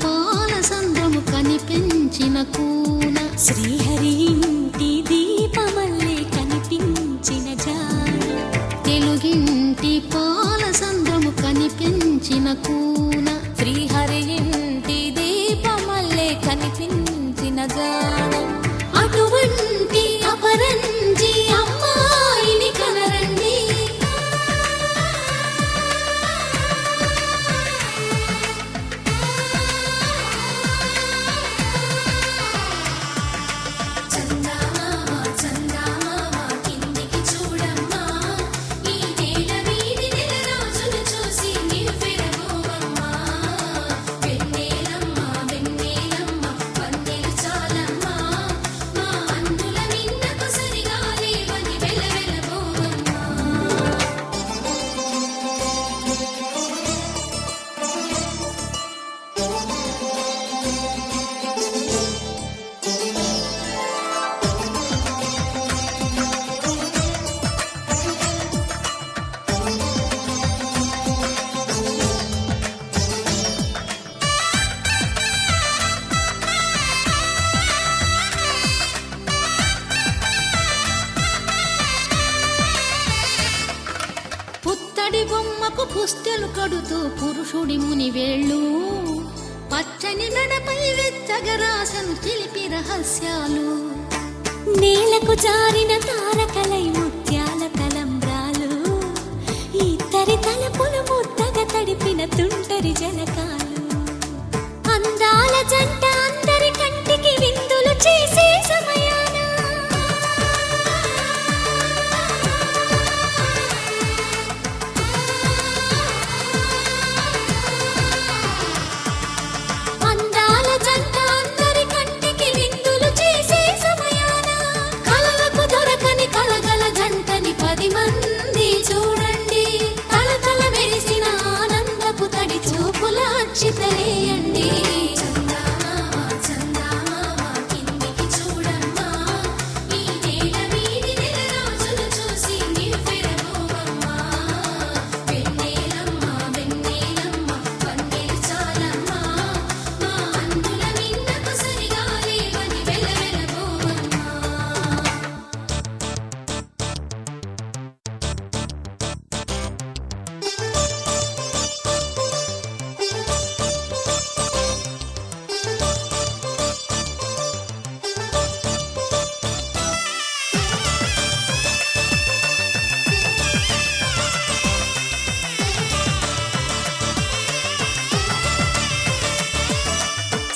పాల సంద్రము కనిపించిన కూన శ్రీహరి ఇంటి దీపమల్లే కనిపించిన జాడ తెలుగింటి పాల సంద్రము కనిపించిన కూన శ్రీహరి ఇంటి దీపమల్లే కనిపించిన జాడ అటువంటి అపరంజి అమ్మాయిని కనరండి పుత్తడి బొమ్మకు పుస్తెలు కడుతూ పురుషుడి ముని వేళ్ళు పచ్చని మెడపై వెచ్చగరాసను చిలిపి రహస్యాలు నేలకు జారిన తారకలై ముత్యాల తలంబ్రాలు ఇద్దరి తలపులు ముద్దగా తడిపిన తుంటరి జలకాలు అందాల జంట అందరి కంటికి విందులు చేసే సమయాన అందాల జంట అందరి కంటికి విందులు చేసే సమయాన కలలకు దొరకని కలగల జంటని 10 మంది చూడండి తలతల మెరిసిన ఆనందపు తడి చూపుల అక్షితలేయండి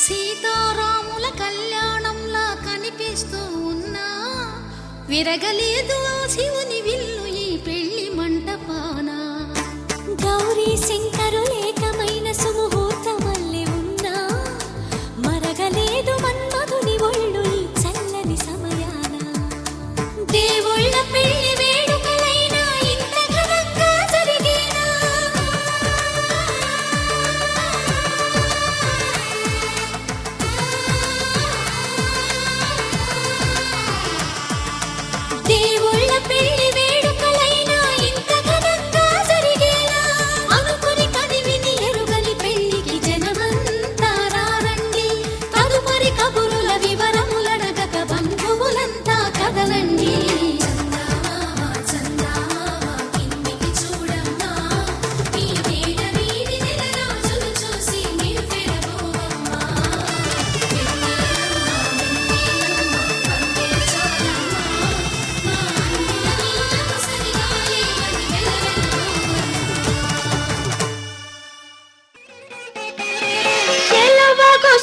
సీతారాముల కళ్యాణంలా కనిపిస్తూ ఉన్నా విరగలేదు ఆ శివుని విల్లు ఈ పెళ్లి మంటపాన గౌరీ శంకరులేకమైన సుముహూర్తమల్లె ఉన్నా మరగలేదు మన్మధుని ఒళ్ళు ఈ చల్లని సమయాన దేవుళ్ళ పెళ్లి వేడుకలైనా ఇంత ఘనంగా జరిగేనా దేవుళ్ళ పెళ్లి వేడుకలైనా ఇంత ఘనంగా జరిగేనా అనుకుని కదివిని ఎరుగని పెళ్లికి జనమంతా రారండి తదుపరి కబురుల వివరములడగక బంధువులంతా కదలండి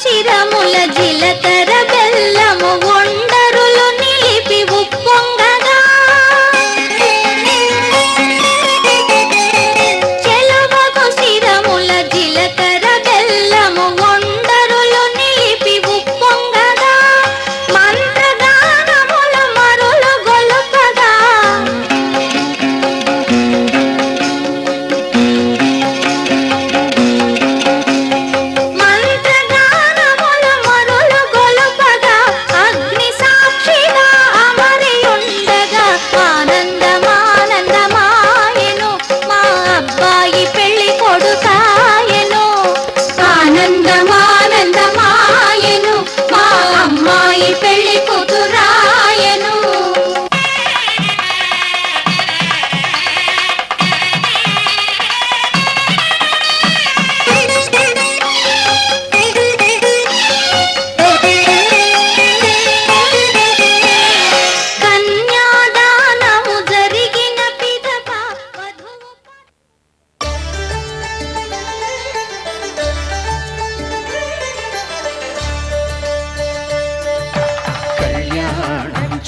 శిరముల జిలకర బెల్లము ఒండరులు నిలిపి ఉప్పొంగగా చెలువకు శిరముల జిలకర బెల్లము ఒండరులు నిలిపి ఉప్పొంగగా మంత్రగానముల మరులు గొలుపగా మంత్రగానముల మరులు గొలుపగా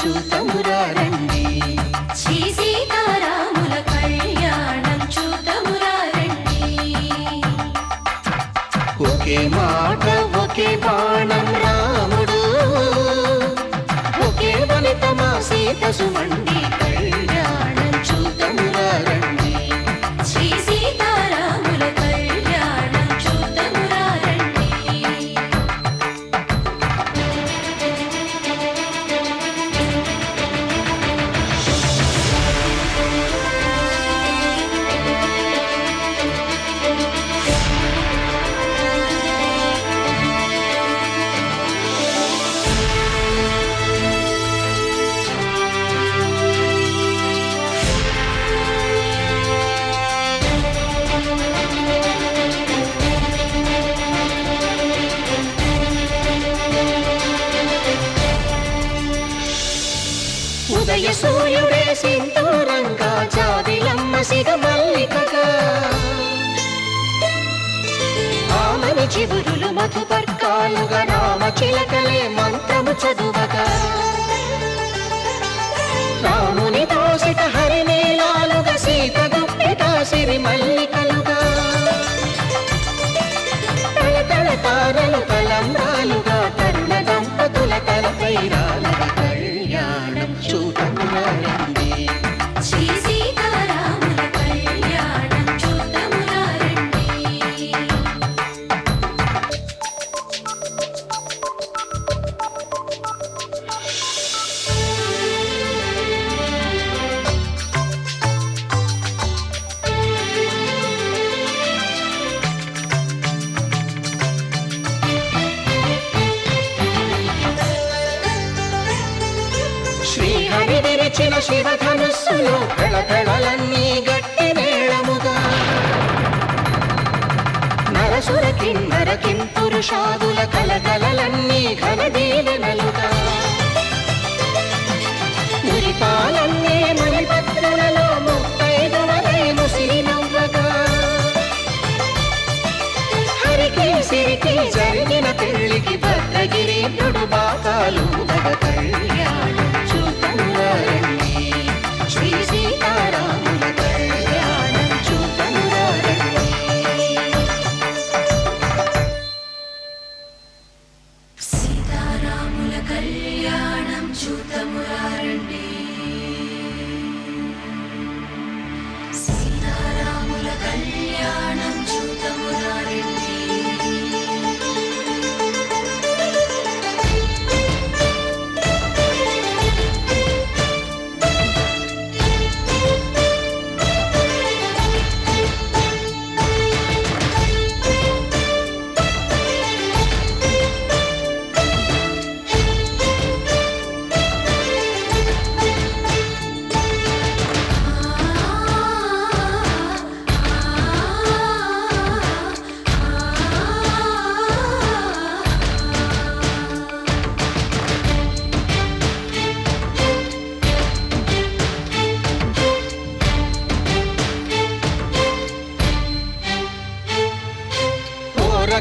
చూతమురారండి. శ్రీ సీతారాముల కళ్యాణం చూతమురారండి. ఒకే మాట ఒకే బాణం రాముడు, ఒకే వనిత మా సీత సుమండి కళ్యాణం చూతమురారండి. శ్రీ సీతారాముల కళ్యాణం చూతమురారండి. ఉదయ సూర్యుడే సింధూరంగా, జాబిలమ్మ సిగ మల్లికగా, ఆమని చివురులు మధుపర్కాలుగా, రామ చిలకలే మంత్రము చదువగా, రాముని దోసిట హరినీలాలుగా, సీత గుప్పిట సిరి మల్లికలుగా, తళతళ తారలు తలంబ్రాలుగా, తరుణ దంపతుల తలపైరాలుగా కళ్యాణం చూతమురారండి. శ్రీ సీతారాముల కళ్యాణం చూతమురారండి. శ్రీహరి విరిచిన శివధనుస్సులో పెళపెళలన్నీ గట్టి మేళముగా, నరసుర కిన్నర కింపురుషాదుల కలకలలన్నీ ఘన దీవెనలుగా, మురిపాలన్నీ మణిపత్రులలో ముత్తైదువలైను సిరినవ్వగా, హరికి సిరికి జరిగిన పెళ్లికి భద్రగిరీంద్రుడు బాకాలు కళ్యాణం చూతమురారండి. శ్రీ సీతారాముల కళ్యాణం చూతమురారండి. సీతారాముల కళ్యాణం చూతమురారండి. సీతారాముల కళ్యాణం చూతమురారండి.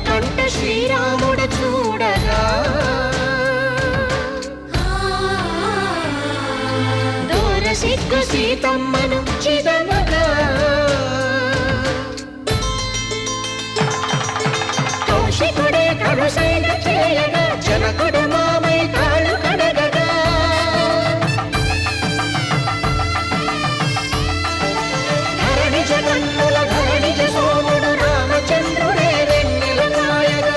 కంట శ్రీరాముడు చూడగా, దూర సిగ్గు సీతమ్మను చిదమగా, కౌశికుడే కరుసైన చేయగా, జనకుడు మామై కాళ్ళు కడగగా, ధరణి జగన్నుల ధరణిజ సోముడు రామచంద్రుడే వెన్నెల కాయగా,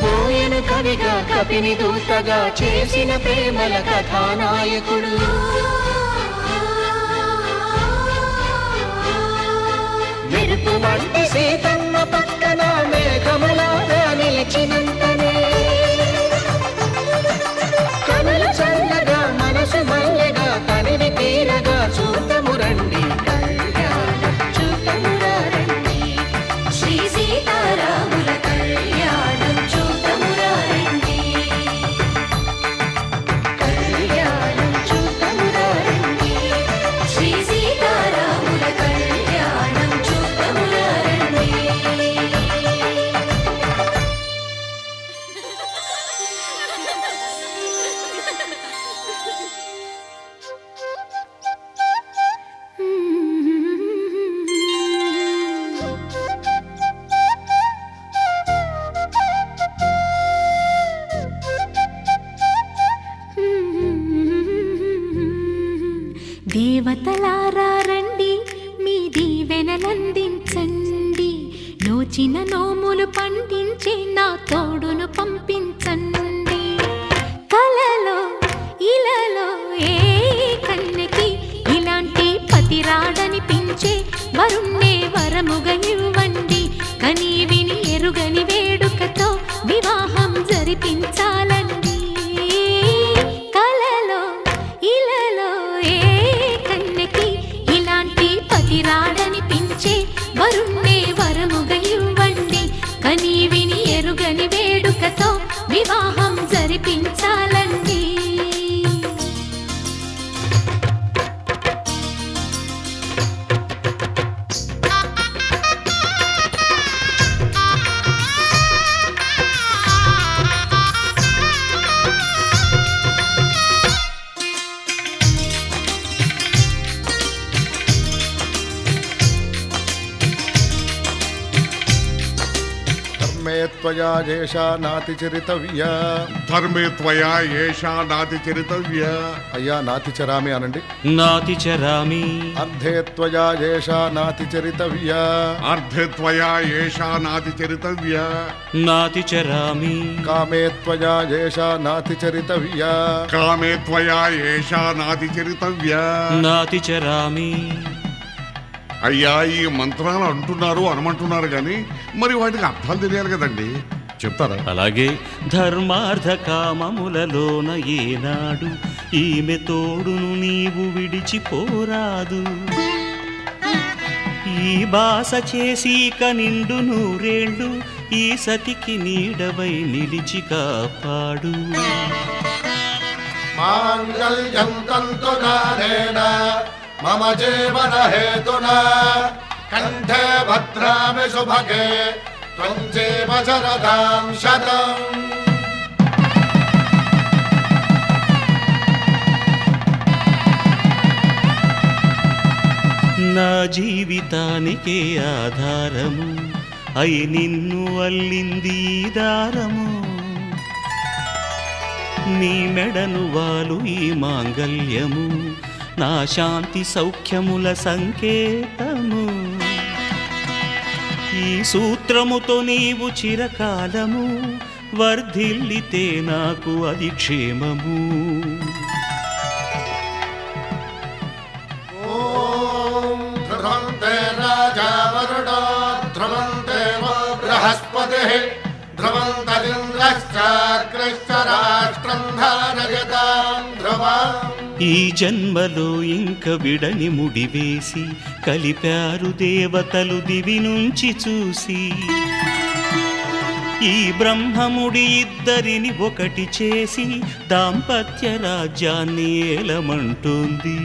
బోయను కవిగా కపిని దూతగా చేసిన ప్రేమల కథానాయకుడు, మెరుపు వంటి సీతమ్మ పక్కన మేఘములాగా నిలిచినంతనే, కనులు చల్లగా మనసు మల్లెగా తనివి తీరగా చూతమురండి కళ్యాణం చూతమురారండి. శ్రీ సీతారాముల కళ్యాణం చూతమురారండి. కళ్యాణం చూతమురారండి. శ్రీ సీతారాముల కళ్యాణం చూతమురారండి. నోములు పండించే నా తోడును పంపించండి. కలలో ఇలలో ఏ కన్నెకి ఇలాంటి పతి రాడనిపించే వరుణ్ణే వరముగా ఇవ్వండి. కని విని ఎరుగని వేడుకతో వివాహం జరిపించాలండి. కలలో ఇలలో ఏ కన్నెకి ఇలాంటి పతి రాడనిపించే వరుణ్ణే వరముగా ఇవ్వండి. కని విని ఎరుగని వేడుకతో వివాహం జరిపించాలండి. ధర్మే త్వయా ఏషా నాతి చరితవ్య. ధర్మే త్వయా ఏషా నాతి చరితవ్య. అయ్యా నాతి చరామి అనండి. నాతి చరామి. అర్ధే త్వయా ఏషా నాతి చరితవ్య. అర్ధే త్వయా ఏషా నాతి చరితవ్య. నాతి చరామి. కామే త్వయా ఏషా నాతి చరితవ్య. కామే త్వయా ఏషా నాతి చరితవ్య. నాతి చరామి. అయ్యా ఈ మంత్రాలు అంటున్నారు అనమంటున్నారు కానీ మరి వాటికి అర్థాలు తెలియాలి కదండి, చెప్తారా? అలాగే ధర్మార్థ కామములలోన ఏనాడు ఈమె తోడును నీవు విడిచిపోరాదు. ఈ బాస చేసి కనిండు నూరేళ్ళు ఈ సతికి నీడవై నిలిచి కాపాడు. మాంగళ్యం తంతునానేన మమ జీవన హేతునా కంఠే భద్రామి శుభగే త్వం జీవ శరదాం శతం. నా జీవితానికే ఆధారము అయి నిన్ను అల్లింది దారము. నీ మెడను వాలు ఈ మాంగల్యము నా శాంతి సౌఖ్యముల సంకేతము. ఈ సూత్రముతో నీవు చిరకాలము వర్ధిల్లితే నాకు అది క్షేమము. ఓం ధ్రువంతే రాజా వరుణో ధ్రువంతే బృహస్పతిః ధ్రువంతరింద్రశ్చాగ్రశ్చ రాష్ట్రం ధారయతాం ధ్రువం. ఈ జన్మలో ఇంక విడని ముడివేసి కలిపారు దేవతలు దివి నుంచి చూసి. ఈ బ్రహ్మముడి ఇద్దరిని ఒకటి చేసి దాంపత్య రాజ్యాన్ని ఏలమంటోంది.